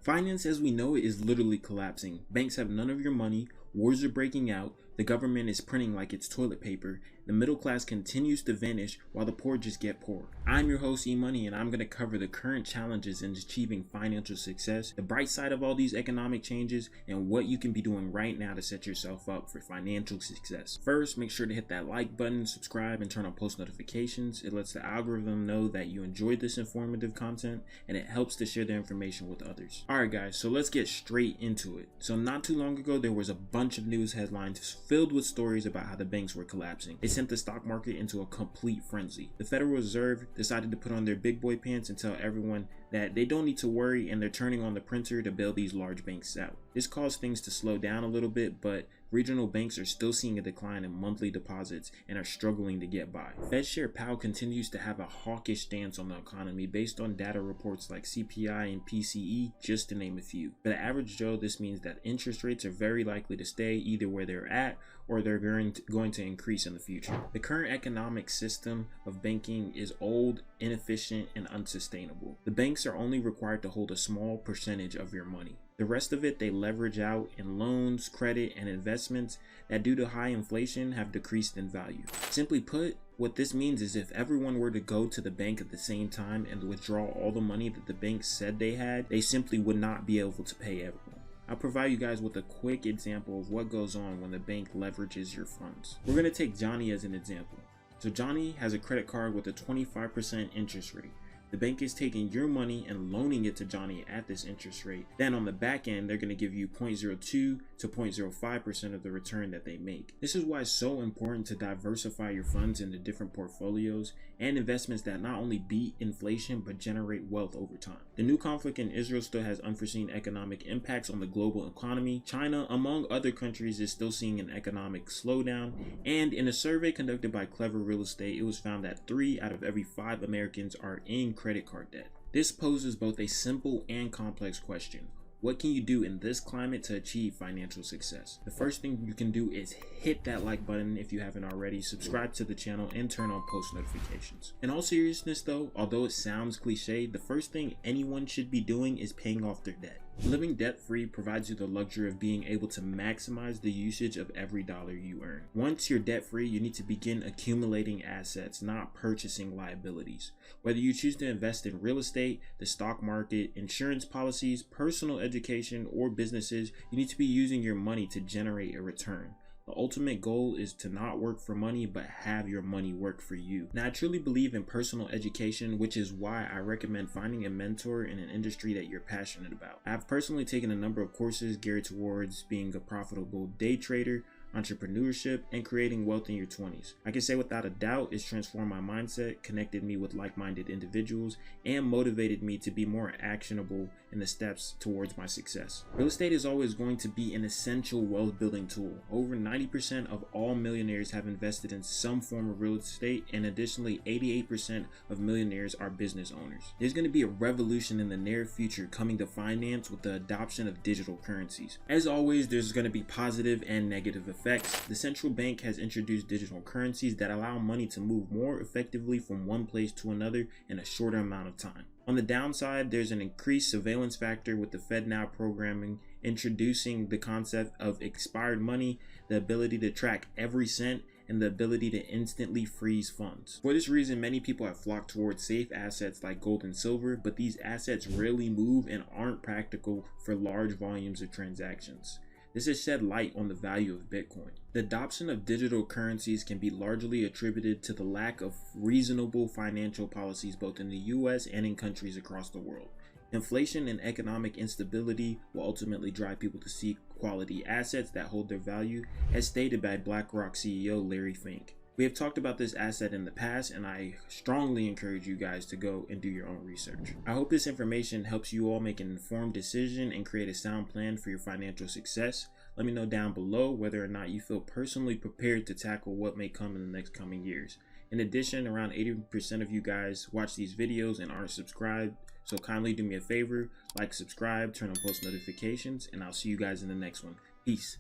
Finance as we know it is literally collapsing. Banks have none of your money, wars are breaking out, the government is printing like it's toilet paper, the middle class continues to vanish while the poor just get poor. I'm your host E-Money, and I'm going to cover the current challenges in achieving financial success, the bright side of all these economic changes, and what you can be doing right now to set yourself up for financial success. First, make sure to hit that like button, subscribe, and turn on post notifications. It lets the algorithm know that you enjoyed this informative content, and it helps to share the information with others. Alright guys, so let's get straight into it. So not too long ago, there was a bunch of news headlines filled with stories about how the banks were collapsing. It sent the stock market into a complete frenzy. The Federal Reserve decided to put on their big boy pants and tell everyone that they don't need to worry, and they're turning on the printer to bail these large banks out. This caused things to slow down a little bit, but regional banks are still seeing a decline in monthly deposits and are struggling to get by. Fed Chair Powell continues to have a hawkish stance on the economy based on data reports like CPI and PCE, just to name a few. For the average Joe, this means that interest rates are very likely to stay either where they're at or they're going to increase in the future. The current economic system of banking is old, inefficient, and unsustainable. The banks are only required to hold a small percentage of your money. The rest of it they leverage out in loans, credit, and investments that due to high inflation have decreased in value. Simply put, what this means is if everyone were to go to the bank at the same time and withdraw all the money that the bank said they had, they simply would not be able to pay everyone. I'll provide you guys with a quick example of what goes on when the bank leverages your funds. We're going to take Johnny as an example. So Johnny has a credit card with a 25% interest rate. The bank is taking your money and loaning it to Johnny at this interest rate. Then on the back end, they're going to give you 0.02 to 0.05% of the return that they make. This is why it's so important to diversify your funds into different portfolios and investments that not only beat inflation but generate wealth over time. The new conflict in Israel still has unforeseen economic impacts on the global economy. China, among other countries, is still seeing an economic slowdown, and in a survey conducted by Clever Real Estate, it was found that 3 out of every 5 Americans are in credit card debt. This poses both a simple and complex question. What can you do in this climate to achieve financial success? The first thing you can do is hit that like button if you haven't already, subscribe to the channel, and turn on post notifications. In all seriousness though, although it sounds cliche, the first thing anyone should be doing is paying off their debt. Living debt-free provides you the luxury of being able to maximize the usage of every dollar you earn. Once you're debt-free, you need to begin accumulating assets, not purchasing liabilities. Whether you choose to invest in real estate, the stock market, insurance policies, personal education, or businesses, you need to be using your money to generate a return. The ultimate goal is to not work for money, but have your money work for you. Now, I truly believe in personal education, which is why I recommend finding a mentor in an industry that you're passionate about. I've personally taken a number of courses geared towards being a profitable day trader, entrepreneurship, and creating wealth in your 20s. I can say without a doubt it's transformed my mindset, connected me with like-minded individuals, and motivated me to be more actionable in the steps towards my success. Real estate is always going to be an essential wealth building tool. Over 90% of all millionaires have invested in some form of real estate, and additionally 88% of millionaires are business owners. There's going to be a revolution in the near future coming to finance with the adoption of digital currencies. As always, there's going to be positive and negative effects. The central bank has introduced digital currencies that allow money to move more effectively from one place to another in a shorter amount of time. On the downside, there's an increased surveillance factor with the Fed now programming, introducing the concept of expired money, the ability to track every cent, and the ability to instantly freeze funds. For this reason, many people have flocked towards safe assets like gold and silver, but these assets rarely move and aren't practical for large volumes of transactions. This has shed light on the value of Bitcoin. The adoption of digital currencies can be largely attributed to the lack of reasonable financial policies both in the US and in countries across the world. Inflation and economic instability will ultimately drive people to seek quality assets that hold their value, as stated by BlackRock CEO Larry Fink. We have talked about this asset in the past, and I strongly encourage you guys to go and do your own research. I hope this information helps you all make an informed decision and create a sound plan for your financial success. Let me know down below whether or not you feel personally prepared to tackle what may come in the next coming years. In addition, around 80% of you guys watch these videos and aren't subscribed, so kindly do me a favor, like, subscribe, turn on post notifications, and I'll see you guys in the next one. Peace.